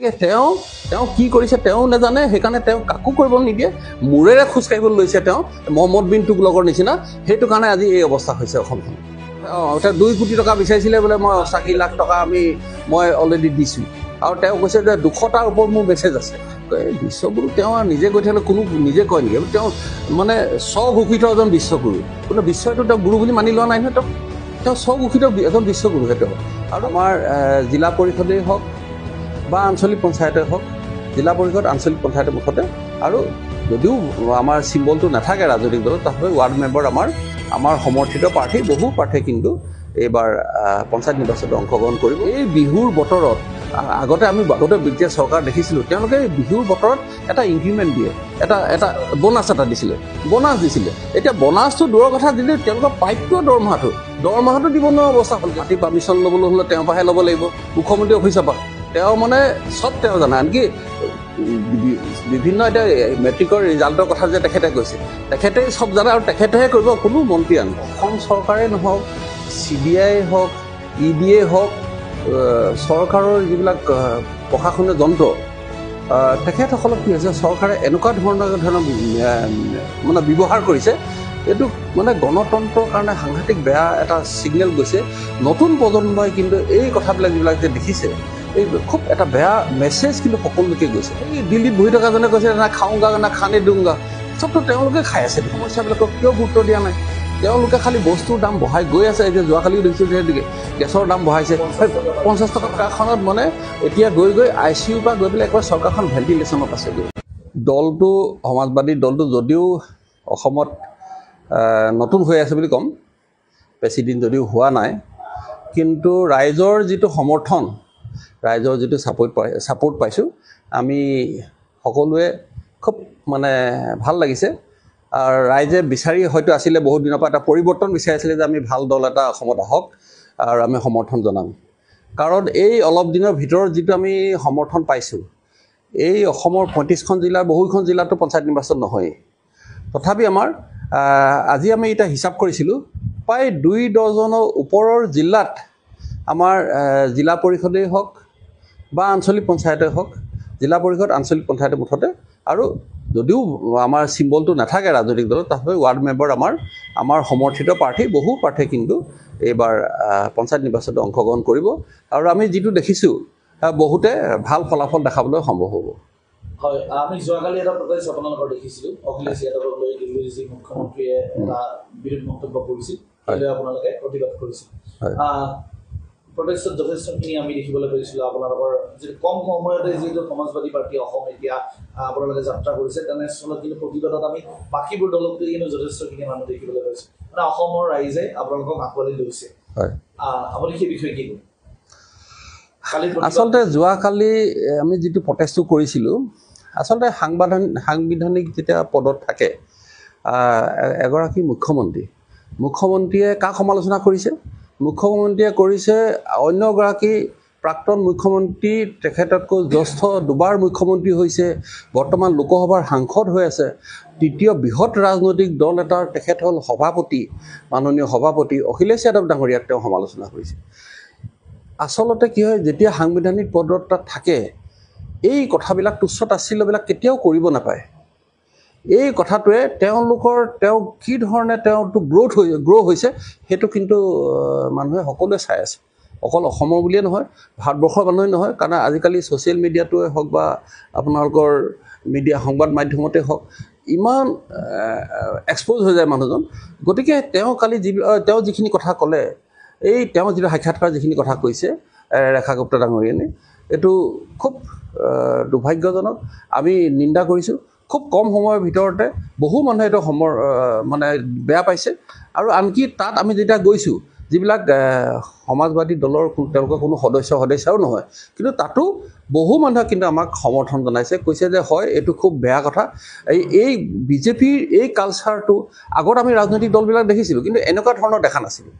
তেওঁ তেওঁ কি কৰিছে তেওঁ নাজানে, সেইকাৰণে তেওঁ কাকো কৰিব নিদিয়ে, মূৰেৰে খোজ কাঢ়িব লৈছে তেওঁ মহম্মদ বিন তুগলকৰ নিচিনা। সেইটো কাৰণে আজি এই অৱস্থা হৈছে অসমখন। তেওঁ 2 কোটি টকা বিচাৰিছিলে বোলে, মই 80 লাখ টকা মই অলৰেডি দিছোঁ। আৰু তেওঁ কৈছে যে 200টাৰ ওপৰত মোৰ মেছেজ আছে। বিশ্বগুৰু তেওঁ নিজে কৈ থাকিলে কোনো নিজে কয় নেকি? তেওঁ মানে স্বঘোষিত এজন বিশ্বগুৰু, কিন্তু বিশ্বটো তেওঁ গুৰু বুলি মানি লোৱা নাই নহয়। তেওঁ স্বঘোষিত এজন বিশ্বগুৰু তেওঁ। আৰু আমাৰ জিলা পৰিষদেই হওক বা আঞ্চলিক পঞ্চায়তে হওক, জিলা পৰিষদ আঞ্চলিক পঞ্চায়তৰ মুখতে, আৰু যদিও আমাৰ চিম্বলটো নাথাকে ৰাজনৈতিক দলত, তথাপি ৱাৰ্ড মেম্বাৰ আমাৰ সমৰ্থিত প্ৰাৰ্থী, বহু প্ৰাৰ্থীয়ে কিন্তু এইবাৰ পঞ্চায়ত নিৰ্বাচনত অংশগ্ৰহণ কৰিব। এই বিহুৰ বতৰত আগতে যেতিয়া চৰকাৰ দেখিছিলোঁ, তেওঁলোকে বিহুৰ বতৰত এটা ইনক্ৰিমেণ্ট দিয়ে, এটা বোনাছ এটা দিছিলে। এতিয়া বোনাছটো দূৰৰ কথা দিলে, তেওঁলোকৰ প্ৰাপ্য দৰমহাটো দিব নোৱাৰা অৱস্থা হ'ল। মাটি পাৰ্মিশ্যন ল'বলৈ হ'লে তেওঁৰ পৰাহে ল'ব লাগিব, মুখ্যমন্ত্ৰী অফিচৰ পৰা। তেওঁ মানে চব তেওঁ জানে। আনকি বিভিন্ন এতিয়া মেট্ৰিকৰ ৰিজাল্টৰ কথা যে তেখেতে কৈছে, তেখেতেই চব জানে আৰু তেখেতেহে কৰিব, কোনো মন্ত্ৰী আনে। অসম চৰকাৰেই নহওক, CBI হওক, ED হওক, চৰকাৰৰ যিবিলাক প্ৰশাসনীয় যন্ত্ৰ, তেখেতসকলক কি হৈছে, চৰকাৰে এনেকুৱা ধৰণৰ মানে ব্যৱহাৰ কৰিছে। এইটো মানে গণতন্ত্ৰৰ কাৰণে সাংঘাতিক বেয়া এটা ছিগনেল গৈছে। নতুন প্ৰজন্মই কিন্তু এই কথাবিলাক যিবিলাক যে দেখিছে, এই খুব এটা বেয়া মেছেজ কিন্তু সকলোকে গৈছে। এই দিল্লীত বহি থকাজনে কৈছে না খাওঁগা না খানে দিওঁগা, চবতো তেওঁলোকে খাই আছে। সমস্যাবিলাকক কিয় গুৰুত্ব দিয়া নাই? তেওঁলোকে খালি বস্তুৰ দাম বঢ়াই গৈ আছে। এতিয়া যোৱাকালিও দেখিছোঁ যে গেছৰ দাম বঢ়াইছে 50 টকা। চৰকাৰখনত মানে এতিয়া গৈ ICU পৰা গৈ পেলাই একবাৰ চৰকাৰখন ভেণ্টিলেশ্যনত আছেগৈ। দলটো সমাজবাদী দলটো যদিও অসমত নতুন হৈ আছে বুলি ক'ম, বেছি দিন যদিও হোৱা নাই, কিন্তু ৰাইজৰ যিটো সমৰ্থন, ৰাইজৰ যিটো ছাপোৰ্ট পাইছোঁ, আমি সকলোৱে খুব মানে ভাল লাগিছে। আৰু ৰাইজে বিচাৰি হয়তো আছিলে, বহুত দিনৰ পৰা এটা পৰিৱৰ্তন বিচাৰিছিলে যে আমি ভাল দল এটা অসমত আহক আৰু আমি সমৰ্থন জনাম। কাৰণ এই অলপ দিনৰ ভিতৰত যিটো আমি সমৰ্থন পাইছোঁ, এই অসমৰ 35খন জিলাৰ বহুখন জিলাতো পঞ্চায়ত নিৰ্বাচন নহয়েই। তথাপি আমাৰ আজি আমি এতিয়া হিচাপ কৰিছিলোঁ, প্ৰায় 2 ডজনৰ ওপৰৰ জিলাত আমাৰ জিলা পৰিষদেই হওক বা আঞ্চলিক পঞ্চায়তে হওক, জিলা পৰিষদ আঞ্চলিক পঞ্চায়তৰ মুঠতে, আৰু যদিও আমাৰ চিম্বলটো নাথাকে ৰাজনৈতিক দলত, তথাপি ৱাৰ্ড মেম্বাৰ আমাৰ সমৰ্থিত প্ৰাৰ্থী, বহু প্ৰাৰ্থীয়ে কিন্তু এইবাৰ পঞ্চায়ত নিৰ্বাচনত অংশগ্ৰহণ কৰিব। আৰু আমি যিটো দেখিছোঁ, বহুতে ভাল ফলাফল দেখাবলৈ সম্ভৱ হ'ব। হয়, আমি যোৱাকালি এটা প্ৰটেষ্ট আপোনালোকৰ দেখিছিলোঁ, অখিলেশ যাদৱক লৈ দিল্লীৰ যি মুখ্যমন্ত্ৰীয়ে এটা বিৰোধ মন্তব্য কৰিছিল, সেইলৈ আপোনালোকে প্ৰতিবাদ কৰিছিল। প্ৰটেষ্টত যথেষ্টখিনি আমি দেখিবলৈ পাইছিলোঁ। আপোনালোকৰ যিটো কম সময়তে যিহেতু সমাজবাদী পাৰ্টী অসম এতিয়া আপোনালোকে যাত্ৰা কৰিছে, তেনেস্থলত কিন্তু প্ৰতিবাদত আমি বাকীবোৰ দলতকৈ কিন্তু যথেষ্টখিনি মানুহ দেখিবলৈ পাইছোঁ। মানে অসমৰ ৰাইজে আপোনালোকক আঁকোৱালি লৈছে। আপুনি সেই বিষয়ে কি ক'ব? আচলতে যোৱাকালি আমি যিটো প্ৰটেষ্টটো কৰিছিলোঁ, আচলতে সাংবিধানিক যেতিয়া পদত থাকে এগৰাকী মুখ্যমন্ত্ৰীয়ে কাক সমালোচনা কৰিছে? মুখ্যমন্ত্ৰীয়ে কৰিছে অন্য এগৰাকী প্ৰাক্তন মুখ্যমন্ত্ৰী, তেখেততকৈ জ্যেষ্ঠ, 2বাৰ মুখ্যমন্ত্ৰী হৈছে, বৰ্তমান লোকসভাৰ সাংসদ হৈ আছে, 3য় বৃহৎ ৰাজনৈতিক দল এটাৰ তেখেত হ'ল সভাপতি, মাননীয় সভাপতি অখিলেশ যাদৱ ডাঙৰীয়াক তেওঁ সমালোচনা কৰিছে। আচলতে কি হয়, যেতিয়া সাংবিধানিক পদত থাকে, এই কথাবিলাক তুচ্ছ তাচ্ছিল্যবিলাক কেতিয়াও কৰিব নাপায়। এই কথাটোৱে তেওঁ কি ধৰণে তেওঁটো গ্ৰ' হৈছে, সেইটো কিন্তু মানুহে সকলোৱে চাই আছে। অকল অসমৰ বুলিয়ে নহয়, ভাৰতবৰ্ষৰ মানুহে নহয়, কাৰণ আজিকালি ছ'চিয়েল মিডিয়াটোৱে হওক বা আপোনালোকৰ মিডিয়া সংবাদ মাধ্যমতে হওক, ইমান এক্সপ'জ হৈ যায় মানুহজন। গতিকে তেওঁ যিখিনি কথা ক'লে, তেওঁ যিটো সাক্ষাৎকাৰ যিখিনি কথা কৈছে ৰেখা গুপ্তা ডাঙৰীয়ানে, এইটো খুব দুৰ্ভাগ্যজনক। আমি নিন্দা কৰিছোঁ। খুব কম সময়ৰ ভিতৰতে বহু মানুহে এইটো মানে বেয়া পাইছে। আৰু আনকি তাত আমি যেতিয়া গৈছোঁ, যিবিলাক সমাজবাদী দলৰ তেওঁলোকৰ কোনো সদস্যাও নহয়, কিন্তু তাতো বহু মানুহে কিন্তু আমাক সমৰ্থন জনাইছে, কৈছে যে হয়, এইটো খুব বেয়া কথা। এই বিজেপিৰ এই কালচাৰটো আগত আমি ৰাজনৈতিক দলবিলাক দেখিছিলোঁ, কিন্তু এনেকুৱা ধৰণৰ দেখা নাছিলোঁ।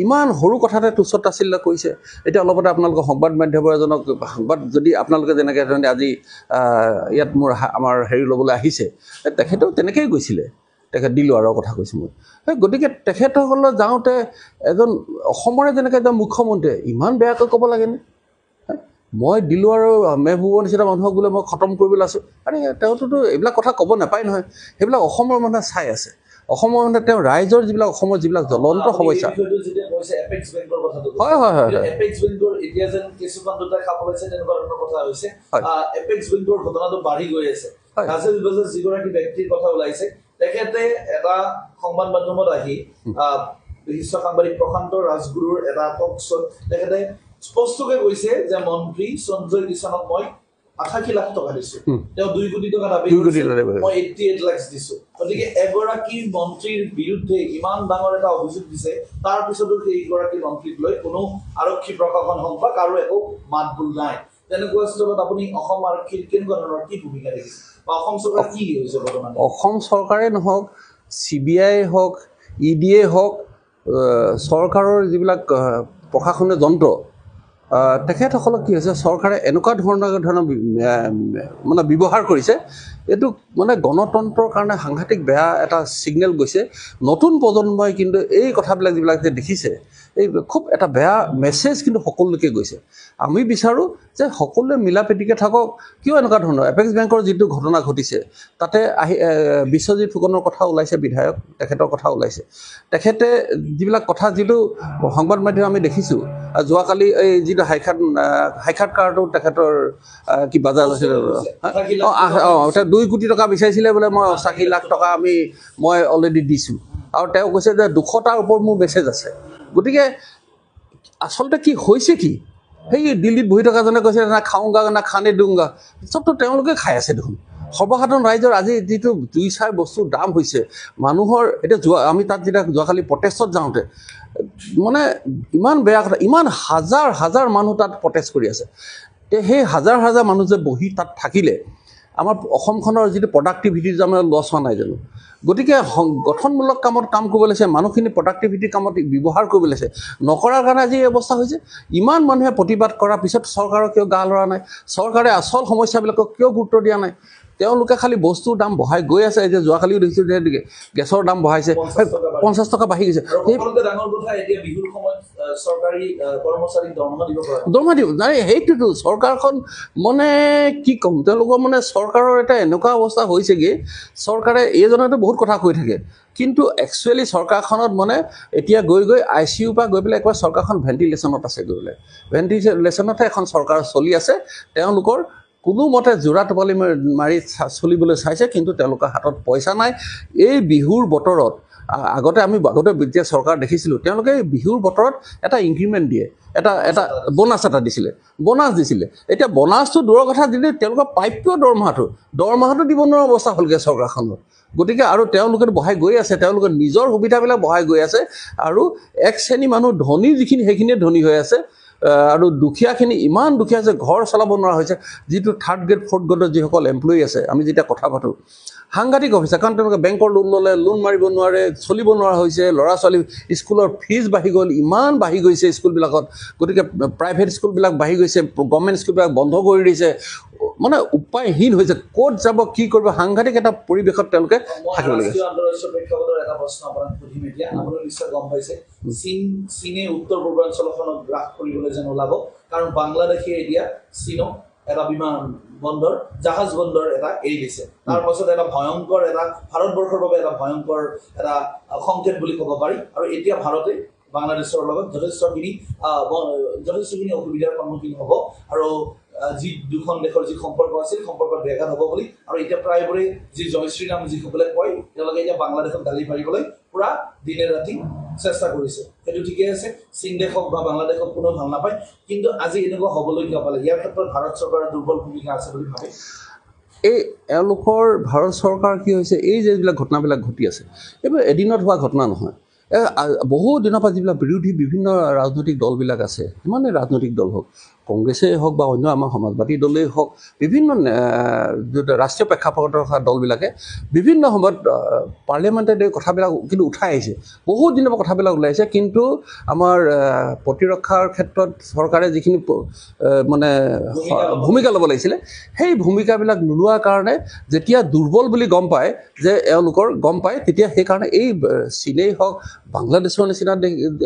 ইমান সৰু কথাতে তুচ্ছ তাচ্ছিল্য কৰিছে। এতিয়া অলপতে আপোনালোকৰ সংবাদ মাধ্যমৰ এজনক যদি আপোনালোকে যেনেকৈ ধৰণে আজি ইয়াত আমাৰ ল'বলৈ আহিছে, তেখেতেও তেনেকৈয়ে গৈছিলে, তেখেত দিলৱাৰৰ কথা কৈছোঁ মই। গতিকে তেখেতসকলে যাওঁতে এজন অসমৰে যেনেকৈ এজন মুখ্যমন্ত্ৰীয়ে ইমান বেয়াকৈ ক'ব লাগেনে? মই দিলোঁ আৰু মেহবুবৰ নিচিনা মানুহক বোলে মই খতম কৰিবলৈ আছোঁ। আৰে তেওঁতো এইবিলাক কথা ক'ব নাপায় নহয়। সেইবিলাক অসমৰ মানুহে চাই আছে। অসমৰ মানে তেওঁ ৰাইজৰ যিবিলাক অসমৰ যিবিলাক জ্বলন্ত সমস্যা, হয় হয় হয় ঘটনাটো বাঢ়ি গৈ আছে। যিগৰাকী ব্যক্তিৰ কথা ওলাইছে, তেখেতে এটা সংবাদ মাধ্যমত আহি বিশিষ্ট সাংবাদিক প্ৰশান্ত ৰাজগুৰুৰ এটা টক শ্বত তেখেতে স্পষ্টকে কৈছে যে মন্ত্ৰী সঞ্জয় কিষাণক মই 88 লাখ টকা দিছো, তেওঁ 2 কোটি টকা দাবী কৰিছে, মই 88 লাখ দিছো। গতিকে এগৰাকী মন্ত্ৰীৰ বিৰুদ্ধে ইমান ডাঙৰ এটা অভিযোগ দিছে, তাৰ পিছতো সেইগৰাকী মন্ত্ৰীক লৈ কোনো আৰক্ষী প্ৰশাসন হওক বা কাৰো একো মাত বোল নাই। তেনেকুৱা স্থলত আপুনি অসম আৰক্ষীৰ কেনেকুৱা ধৰণৰ কি ভূমিকা দেখিছে বা অসম চৰকাৰ কি হৈছে বৰ্তমান? অসম চৰকাৰে নহওক, CBI হওক, EDয়ে হওক, চৰকাৰৰ যিবিলাক প্ৰশাসনীয় যন্ত্ৰ, তেখেতসকলক কি হৈছে, চৰকাৰে এনেকুৱা ধৰণৰ মানে ব্যৱহাৰ কৰিছে। এইটো মানে গণতন্ত্ৰৰ কাৰণে সাংঘাতিক বেয়া এটা ছিগনেল গৈছে। নতুন প্ৰজন্মই কিন্তু এই কথাবিলাক যিবিলাক যে দেখিছে, এই খুব এটা বেয়া মেছেজ কিন্তু সকলোলৈকে গৈছে। আমি বিচাৰোঁ যে সকলোৱে মিলা প্ৰীতিকে থাকক। কিয় এনেকুৱা ধৰণৰ এপেক্স বেংকৰ যিটো ঘটনা ঘটিছে, তাতে বিশ্বজিৎ ফুকনৰ কথা ওলাইছে, বিধায়ক তেখেতৰ কথা ওলাইছে। তেখেতে যিবিলাক কথা, যিটো সংবাদ মাধ্যম আমি দেখিছোঁ, যোৱাকালি এই যিটো সাক্ষাৎকাৰটো তেখেতৰ কি বাজাজ আছিলে, 2 কোটি টকা বিচাৰিছিলে বোলে, মই 80 লাখ টকা মই অলৰেডি দিছোঁ। আৰু তেওঁ কৈছে যে 200টাৰ ওপৰত মোৰ মেছেজ আছে। গতিকে আচলতে কি হৈছে, কি সেই দিল্লীত বহি থকাজনে কৈছে না খাওঁগা না খানে দিওঁগা, চবতো তেওঁলোকে খাই আছে দেখোন। সৰ্বসাধাৰণ ৰাইজৰ আজি যিটো জুই চাই বস্তুৰ দাম হৈছে, মানুহৰ এতিয়া আমি তাত যেতিয়া যোৱাকালি প্ৰটেষ্টত যাওঁতে মানে ইমান বেয়া কথা, ইমান হাজাৰ হাজাৰ মানুহ তাত প্ৰটেষ্ট কৰি আছে। সেই হাজাৰ হাজাৰ মানুহ যে বহি তাত থাকিলে, আমাৰ অসমখনৰ যিটো প্ৰডাক্টিভিটি আমাৰ লছ হোৱা নাই জানো? গতিকে গঠনমূলক কামত কাম কৰিব লাগিছে, মানুহখিনি প্ৰডাক্টিভিটি কামত ব্যৱহাৰ কৰিব লাগিছে, নকৰাৰ কাৰণে আজি এই অৱস্থা হৈছে। ইমান মানুহে প্ৰতিবাদ কৰাৰ পিছত চৰকাৰৰ কিয় গা লৰা নাই? চৰকাৰে আচল সমস্যাবিলাকক কিয় গুৰুত্ব দিয়া নাই? তেওঁলোকে খালি বস্তুৰ দাম বঢ়াই গৈ আছে। এতিয়া যোৱাকালিও দেখিছোঁ যে গেছৰ দাম বঢ়াইছে, 50 টকা বাঢ়ি গৈছে। দৰমহা দিব নাই, সেইটোতো চৰকাৰখন মানে কি ক'ম, তেওঁলোকৰ মানে চৰকাৰৰ এটা এনেকুৱা অৱস্থা হৈছেগৈ। চৰকাৰে এইজনেতো বহুত কথা কৈ থাকে, কিন্তু একচুৱেলি চৰকাৰখনত মানে এতিয়া গৈ ICU পৰা গৈ পেলাই একবাৰ চৰকাৰখন ভেণ্টিলেশ্যনত আছে। গৈ পেলাই ভেণ্টিলেশ্যনতহে এখন চৰকাৰ চলি আছে। তেওঁলোকৰ কোনোমতে জোৰা টোপালি মাৰি চলিবলৈ চাইছে, কিন্তু তেওঁলোকৰ হাতত পইচা নাই। এই বিহুৰ বতৰত আগতে যেতিয়া চৰকাৰ দেখিছিলোঁ, তেওঁলোকে বিহুৰ বতৰত এটা ইনক্ৰিমেণ্ট দিয়ে, এটা বোনাছ এটা দিছিলে। এতিয়া বোনাছটো দূৰৰ কথা, দিলে তেওঁলোকৰ প্ৰাপ্য দৰমহাটো দিব নোৱাৰা অৱস্থা হ'লগৈ চৰকাৰখনৰ। গতিকে আৰু তেওঁলোকে বঢ়াই গৈ আছে, তেওঁলোকে নিজৰ সুবিধাবিলাক বঢ়াই গৈ আছে। আৰু এক শ্ৰেণী মানুহ ধনী যিখিনি, সেইখিনিয়ে ধনী হৈ আছে। আৰু দুখীয়াখিনি ইমান দুখীয়া যে ঘৰ চলাব নোৱাৰা হৈছে। যিটো 3rd গ্ৰেড 4th গ্ৰেডৰ যিসকল এমপ্লয়ী আছে, আমি যেতিয়া কথা পাতোঁ, সাংঘাতিক অফিচাৰ, কাৰণ তেওঁলোকে বেংকৰ লোন ল'লে, লোন মাৰিব নোৱাৰে, চলিব নোৱাৰা হৈছে। ল'ৰা ছোৱালী স্কুলৰ ফিজ বাঢ়ি গ'ল, ইমান বাঢ়ি গৈছে স্কুলবিলাকত। গতিকে প্ৰাইভেট স্কুলবিলাক বাঢ়ি গৈছে, গভৰ্ণমেণ্ট স্কুলবিলাক বন্ধ কৰি দিছে। মানে উপায়হীন হৈছে, ক'ত যাব, কি কৰিব, সাংঘাতিক এটা পৰিৱেশত তেওঁলোকে থাকিব লাগে। এটা প্ৰশ্ন আপোনাক সুধিম এতিয়া। আপোনালোকে নিশ্চয় গম পাইছে, চীনে উত্তৰ পূৰ্বাঞ্চলখনক গ্ৰাস কৰিবলৈ যেন ওলাব, কাৰণ বাংলাদেশে এতিয়া চীনক এটা বিমান বন্দৰ, জাহাজ বন্দৰ এটা এৰি দিছে। তাৰ পাছত এটা ভয়ংকৰ, এটা ভাৰতবৰ্ষৰ বাবে এটা ভয়ংকৰ এটা সংকেত বুলি ক'ব পাৰি। আৰু এতিয়া ভাৰতে বাংলাদেশৰ লগত যথেষ্টখিনি অসুবিধাৰ সন্মুখীন হ'ব। আৰু যি দুখন দেশৰ যি সম্পৰ্ক আছিল, সম্পৰ্কত ব্যাঘাত হ'ব বুলি। আৰু এতিয়া প্ৰায়বোৰে যি জয় শ্ৰীৰাম যিসকলে কয়, তেওঁলোকে এতিয়া বাংলাদেশক গালি পাৰিবলৈ পুৰা দিনে ৰাতি চেষ্টা কৰিছে। সেইটো ঠিকে আছে, চীন দেশক বা বাংলাদেশক কোনেও ভাল নাপায়, কিন্তু আজি এনেকুৱা হ'বলৈ কিয় পালে? ইয়াৰ ক্ষেত্ৰত ভাৰত চৰকাৰৰ দুৰ্বল ভূমিকা আছে বুলি ভাবে। এওঁলোকৰ ভাৰত চৰকাৰ কি হৈছে, এই যিবিলাক ঘটনাবিলাক ঘটি আছে, এইবোৰ এদিনত হোৱা ঘটনা নহয়। বহু দিনৰ পৰা যিবিলাক বিৰোধী বিভিন্ন ৰাজনৈতিক দলবিলাক আছে, ইমানেই ৰাজনৈতিক দল হওক, কংগ্ৰেছেই হওক বা অন্য আমাৰ সমাজবাদী দলেই হওক, বিভিন্ন ৰাষ্ট্ৰীয় প্ৰেক্ষাপটত থকা দলবিলাকে বিভিন্ন সময়ত পাৰ্লিয়ামেণ্টত এই কথাবিলাক কিন্তু উঠাই আহিছে। বহুত দিনৰ পৰা কথাবিলাক ওলাইছে, কিন্তু আমাৰ প্ৰতিৰক্ষাৰ ক্ষেত্ৰত চৰকাৰে যিখিনি মানে ভূমিকা ল'ব লাগিছিলে, সেই ভূমিকাবিলাক নোলোৱাৰ কাৰণে যেতিয়া দুৰ্বল বুলি গম পায়, যে এওঁলোকৰ গম পায়, তেতিয়া সেইকাৰণে এই চীনেই হওক, বাংলাদেশৰ নিচিনা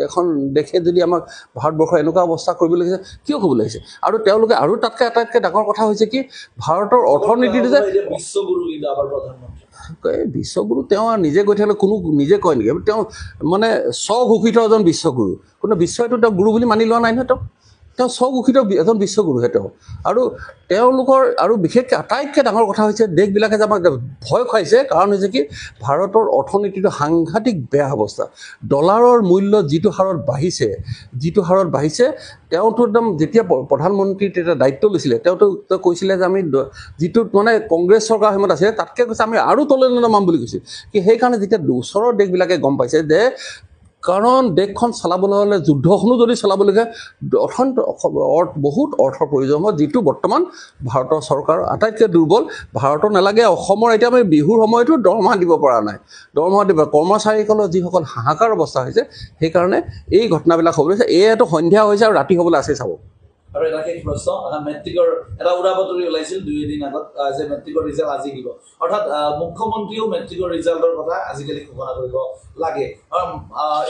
এখন দেশে যদি আমাক ভাৰতবৰ্ষৰ এনেকুৱা অৱস্থা কৰিব লাগিছে, কিয় ক'ব লাগিছে? হৈছে আৰু তেওঁলোকে আৰু তাতকৈ আটাইতকৈ ডাঙৰ কথা হৈছে কি ভাৰতৰ অৰ্থনীতিটো যে বিশ্বগুৰু কিন্তু আমাৰ প্ৰধানমন্ত্ৰী বিশ্বগুৰু তেওঁ নিজে কৈ থাকিলে কোনো নিজে কয় নেকি তেওঁ মানে স্বঘোষিত এজন বিশ্বগুৰু কোনো বিশ্বইটো তেওঁ গুৰু বুলি মানি লোৱা নাই নহয় তেওঁ স্বঘোষিত এজন বিশ্বগুৰুহে তেওঁ আৰু তেওঁলোকৰ আৰু বিশেষকৈ আটাইতকৈ ডাঙৰ কথা হৈছে দেশবিলাকে যে আমাক ভয় খুৱাইছে কাৰণ হৈছে কি ভাৰতৰ অৰ্থনীতিটো সাংঘাতিক বেয়া অৱস্থা ডলাৰৰ মূল্য যিটো হাৰত বাঢ়িছে তেওঁতো একদম যেতিয়া প্ৰধানমন্ত্ৰী তেতিয়া দায়িত্ব লৈছিলে তেওঁতো কৈছিলে যে আমি যিটোত মানে কংগ্ৰেছ চৰকাৰ সময়ত আছিলে তাতকৈ কৈছে আমি আৰু তললৈ নামাম বুলি কৈছিল কি সেইকাৰণে যেতিয়া ওচৰৰ দেশবিলাকে গম পাইছে যে কাৰণ দেশখন চলাবলৈ হ'লে যুদ্ধখনো যদি চলাবলগীয়া বহুত অৰ্থৰ প্ৰয়োজন হয় যিটো বৰ্তমান ভাৰতৰ চৰকাৰৰ আটাইতকৈ দুৰ্বল ভাৰতৰ নালাগে অসমৰ এতিয়া আমি বিহুৰ সময়তো দৰমহা দিব পৰা নাই কৰ্মচাৰীসকলৰ যিসকল হাহাকাৰ অৱস্থা হৈছে সেইকাৰণে এই ঘটনাবিলাক হ'ব লৈছে এইটো সন্ধিয়া হৈছে আৰু ৰাতি হ'বলৈ আছে চাব আৰু এটা শেষ প্ৰশ্ন মেট্ৰিকৰ এটা উৰা বাতৰি ওলাইছিল 2 দিন আগত যে মেট্ৰিকৰ ৰিজাল্ট আজি দিব অৰ্থাৎ মুখ্যমন্ত্ৰীও মেট্ৰিকৰ ৰিজাল্টৰ কথা আজিকালি ঘোষণা কৰিব লাগে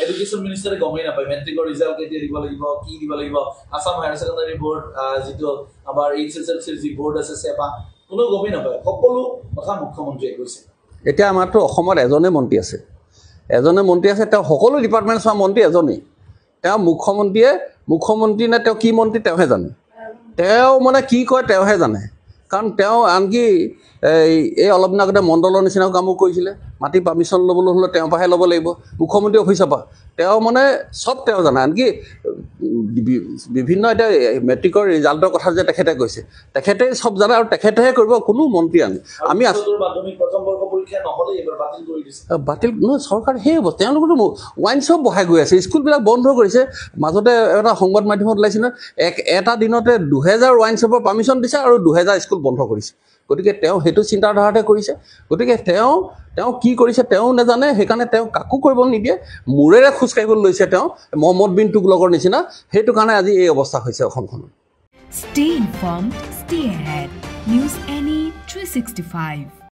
এডুকেশ্যন মিনিষ্টাৰে গমেই নাপায় মেট্ৰিকৰ ৰিজাল্ট কেতিয়া দিব লাগিব কি দিব লাগিব আসাম হায়াৰ ছেকেণ্ডাৰী বৰ্ড যিটো আমাৰ HSLCৰ যি বৰ্ড আছে চেপা কোনো গমেই নাপায় সকলো কথা মুখ্যমন্ত্ৰীয়ে কৈছে এতিয়া আমাৰতো অসমত এজনে মন্ত্ৰী আছে তেওঁ সকলো ডিপাৰ্টমেণ্ট চোৱা মন্ত্ৰী এজনেই তেওঁ মুখ্যমন্ত্ৰী নে তেওঁ কি মন্ত্ৰী তেওঁহে জানে তেওঁ মানে কি কয় তেওঁহে জানে কাৰণ তেওঁ আনকি এই অলপ দিন আগতে মণ্ডলৰ নিচিনাও কামো কৰিছিলে মাটি পাৰ্মিশ্যন ল'বলৈ হ'লে তেওঁৰ পৰাহে ল'ব লাগিব মুখ্যমন্ত্ৰী অফিচৰ পৰা তেওঁ মানে চব তেওঁ জানে আনকি বিভিন্ন এতিয়া মেট্ৰিকৰ ৰিজাল্টৰ কথা যে তেখেতে কৈছে তেখেতেই চব জানে আৰু তেখেতেহে কৰিব কোনো মন্ত্ৰী আনে আমি মাধ্যমিক প্ৰথম বৰ্ষ পৰীক্ষা নহ'লে এইবাৰ বাতিল কৰি দিছে বাতিল নহয় চৰকাৰ সেই হ'ব তেওঁলোকেতো ৱাইন শ্বপ বহাই গৈ আছে স্কুলবিলাক বন্ধ কৰিছে মাজতে এটা সংবাদ মাধ্যমত ওলাইছে নহয় এটা দিনতে 2000 ৱাইন শ্বপৰ পাৰ্মিশ্যন দিছে আৰু 2000 স্কুল বন্ধ কৰিছে গতিকে তেওঁ সেইটো চিন্তাধাৰাতে কৰিছে গতিকে তেওঁ কি কৰিছে তেওঁ নাজানে সেইকাৰণে তেওঁ কাকো কৰিব নিদিয়ে মূৰেৰে খোজকাঢ়িবলৈ লৈছে তেওঁ মহম্মদ বিন তুগলকৰ নিচিনা সেইটো কাৰণে আজি এই অৱস্থা হৈছে অসমখনত Stay informed, stay ahead. News Any 365